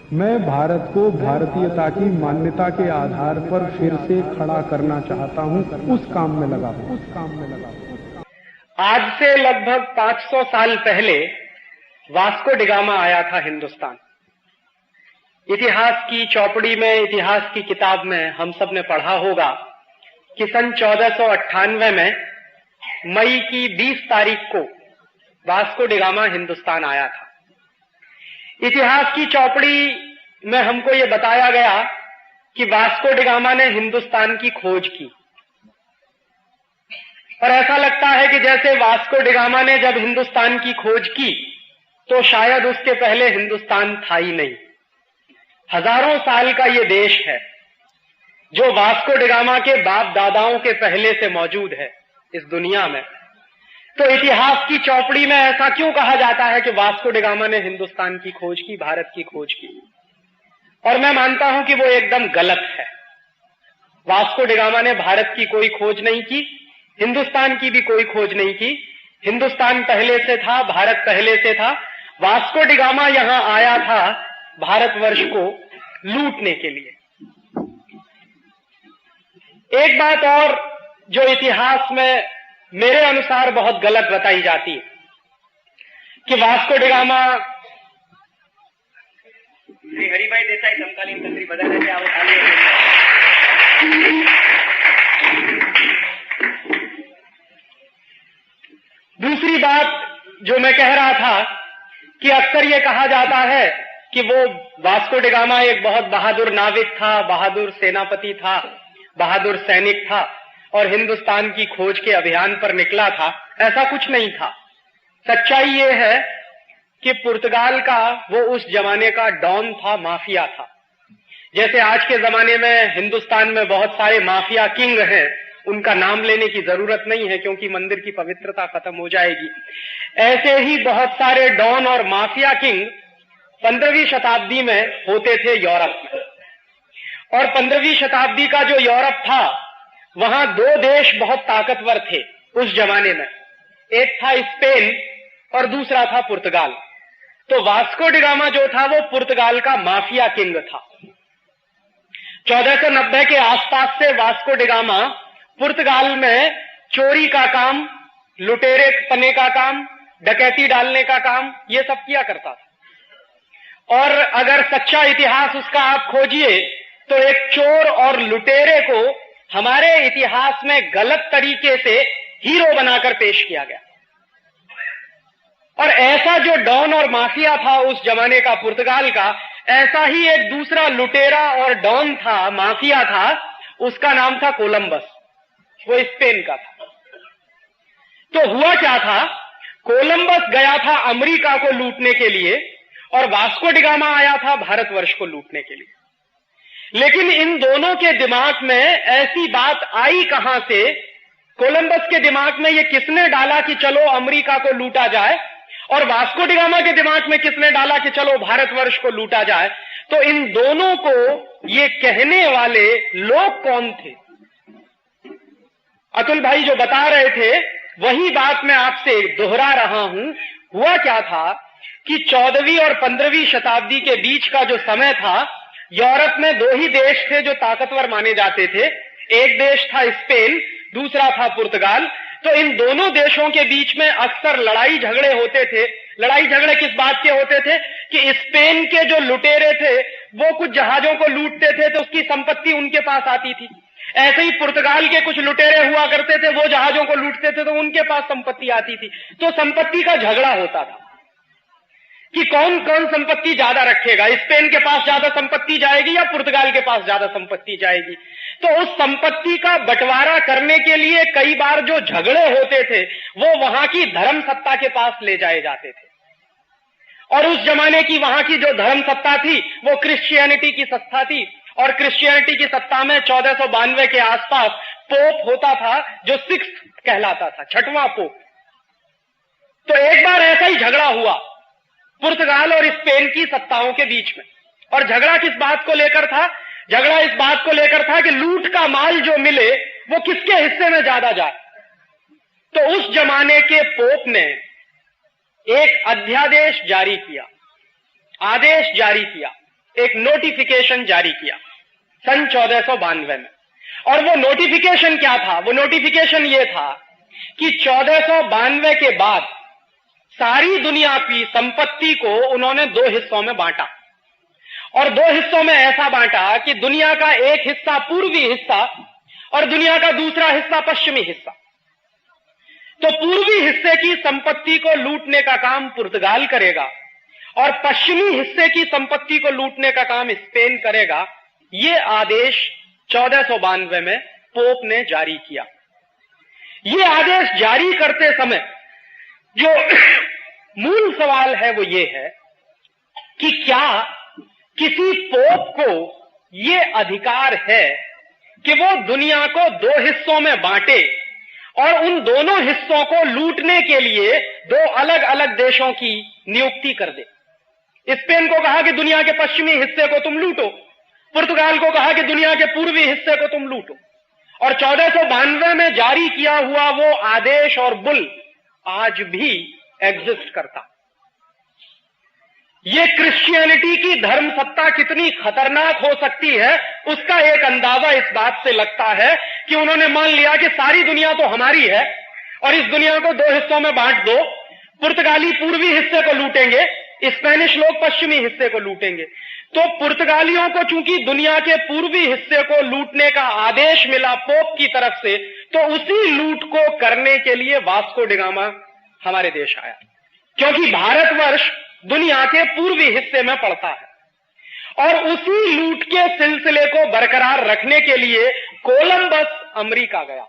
मैं भारत को भारतीयता की मान्यता के आधार पर फिर से खड़ा करना चाहता हूं, उस काम में लगा हूं। आज से लगभग 500 साल पहले वास्को डिगामा आया था हिंदुस्तान। इतिहास की चौपड़ी में, इतिहास की किताब में हम सब ने पढ़ा होगा कि सन 1498 में मई की 20 तारीख को वास्को डिगामा हिंदुस्तान आया था। इतिहास की चौपड़ी में हमको ये बताया गया कि वास्को डिगामा ने हिंदुस्तान की खोज की, और ऐसा लगता है कि जैसे वास्को डिगामा ने जब हिंदुस्तान की खोज की तो शायद उसके पहले हिंदुस्तान था ही नहीं। हजारों साल का ये देश है जो वास्को डिगामा के बाप दादाओं के पहले से मौजूद है इस दुनिया में। तो इतिहास की चौपड़ी में ऐसा क्यों कहा जाता है कि वास्को डिगामा ने हिंदुस्तान की खोज की, भारत की खोज की? और मैं मानता हूं कि वो एकदम गलत है। वास्को डिगामा ने भारत की कोई खोज नहीं की, हिंदुस्तान की भी कोई खोज नहीं की। हिंदुस्तान पहले से था, भारत पहले से था। वास्को डिगामा यहां आया था भारतवर्ष को लूटने के लिए। एक बात और जो इतिहास में मेरे अनुसार बहुत गलत बताई जाती है कि वास्को डिगामा श्री हरिभाई देसाई समकालीन तंत्री बदल रहे थे। आप दूसरी बात जो मैं कह रहा था कि अक्सर ये कहा जाता है कि वो वास्को डिगामा एक बहुत बहादुर नाविक था, बहादुर सेनापति था, बहादुर सैनिक था और हिंदुस्तान की खोज के अभियान पर निकला था। ऐसा कुछ नहीं था। सच्चाई ये है कि पुर्तगाल का वो उस जमाने का डॉन था, माफिया था। जैसे आज के जमाने में हिंदुस्तान में बहुत सारे माफिया किंग हैं, उनका नाम लेने की जरूरत नहीं है क्योंकि मंदिर की पवित्रता खत्म हो जाएगी। ऐसे ही बहुत सारे डॉन और माफिया किंग 15वीं शताब्दी में होते थे यूरोप में। और 15वीं शताब्दी का जो यूरोप था वहां दो देश बहुत ताकतवर थे उस जमाने में। एक था स्पेन और दूसरा था पुर्तगाल। तो वास्को डिगामा जो था वो पुर्तगाल का माफिया किंग था। 1490 के आसपास से वास्को डिगामा पुर्तगाल में चोरी का काम, लुटेरे पने का काम, डकैती डालने का काम, ये सब किया करता था। और अगर सच्चा इतिहास उसका आप खोजिए तो एक चोर और लुटेरे को हमारे इतिहास में गलत तरीके से हीरो बनाकर पेश किया गया। और ऐसा जो डॉन और माफिया था उस जमाने का पुर्तगाल का, ऐसा ही एक दूसरा लुटेरा और डॉन था, माफिया था, उसका नाम था कोलंबस। वो स्पेन का था। तो हुआ क्या था, कोलंबस गया था अमेरिका को लूटने के लिए और वास्को डिगामा आया था भारतवर्ष को लूटने के लिए। लेकिन इन दोनों के दिमाग में ऐसी बात आई कहां से? कोलंबस के दिमाग में ये किसने डाला कि चलो अमेरिका को लूटा जाए, और वास्को डिगामा के दिमाग में किसने डाला कि चलो भारतवर्ष को लूटा जाए? तो इन दोनों को ये कहने वाले लोग कौन थे? अतुल भाई जो बता रहे थे वही बात मैं आपसे दोहरा रहा हूं। हुआ क्या था कि 14वीं और 15वीं शताब्दी के बीच का जो समय था, यूरोप में दो ही देश थे जो ताकतवर माने जाते थे। एक देश था स्पेन, दूसरा था पुर्तगाल। तो इन दोनों देशों के बीच में अक्सर लड़ाई झगड़े होते थे। लड़ाई झगड़े किस बात के होते थे कि स्पेन के जो लुटेरे थे वो कुछ जहाजों को लूटते थे तो उसकी संपत्ति उनके पास आती थी। ऐसे ही पुर्तगाल के कुछ लुटेरे हुआ करते थे, वो जहाजों को लूटते थे तो उनके पास संपत्ति आती थी। तो संपत्ति का झगड़ा होता था कि कौन कौन संपत्ति ज्यादा रखेगा। स्पेन के पास ज्यादा संपत्ति जाएगी या पुर्तगाल के पास ज्यादा संपत्ति जाएगी। तो उस संपत्ति का बंटवारा करने के लिए कई बार जो झगड़े होते थे वो वहां की धर्म सत्ता के पास ले जाए जाते थे। और उस जमाने की वहां की जो धर्म सत्ता थी वो क्रिश्चियनिटी की सत्ता थी। और क्रिश्चियनिटी की सत्ता में 1492 के आसपास पोप होता था जो 6th कहलाता था, 6वां पोप। तो एक बार ऐसा ही झगड़ा हुआ पुर्तगाल और स्पेन की सत्ताओं के बीच में। और झगड़ा किस बात को लेकर था? झगड़ा इस बात को लेकर था कि लूट का माल जो मिले वो किसके हिस्से में ज्यादा जाए। तो उस जमाने के पोप ने एक अध्यादेश जारी किया, आदेश जारी किया एक नोटिफिकेशन जारी किया सन 1492 में। और वो नोटिफिकेशन क्या था? वो नोटिफिकेशन ये था कि 1492 के बाद सारी दुनिया की संपत्ति को उन्होंने 2 हिस्सों में बांटा, और 2 हिस्सों में ऐसा बांटा कि दुनिया का एक हिस्सा पूर्वी हिस्सा और दुनिया का दूसरा हिस्सा पश्चिमी हिस्सा। तो पूर्वी हिस्से की संपत्ति को लूटने का काम पुर्तगाल करेगा और पश्चिमी हिस्से की संपत्ति को लूटने का काम स्पेन करेगा। ये आदेश 1492 में पोप ने जारी किया। ये आदेश जारी करते समय जो मूल सवाल है वो ये है कि क्या किसी पोप को ये अधिकार है कि वो दुनिया को 2 हिस्सों में बांटे और उन दोनों हिस्सों को लूटने के लिए 2 अलग अलग देशों की नियुक्ति कर दे? स्पेन को कहा कि दुनिया के पश्चिमी हिस्से को तुम लूटो, पुर्तगाल को कहा कि दुनिया के पूर्वी हिस्से को तुम लूटो, और 1492 में जारी किया हुआ वो आदेश और बुल आज भी एग्जिस्ट करता। ये क्रिश्चियनिटी की धर्म सत्ता कितनी खतरनाक हो सकती है उसका एक अंदाजा इस बात से लगता है कि उन्होंने मान लिया कि सारी दुनिया तो हमारी है और इस दुनिया को 2 हिस्सों में बांट दो। पुर्तगाली पूर्वी हिस्से को लूटेंगे, स्पेनिश लोग पश्चिमी हिस्से को लूटेंगे। तो पुर्तगालियों को चूंकि दुनिया के पूर्वी हिस्से को लूटने का आदेश मिला पोप की तरफ से, तो उसी लूट को करने के लिए वास्को डी गामा हमारे देश आया, क्योंकि भारतवर्ष दुनिया के पूर्वी हिस्से में पड़ता है। और उसी लूट के सिलसिले को बरकरार रखने के लिए कोलंबस अमेरिका गया।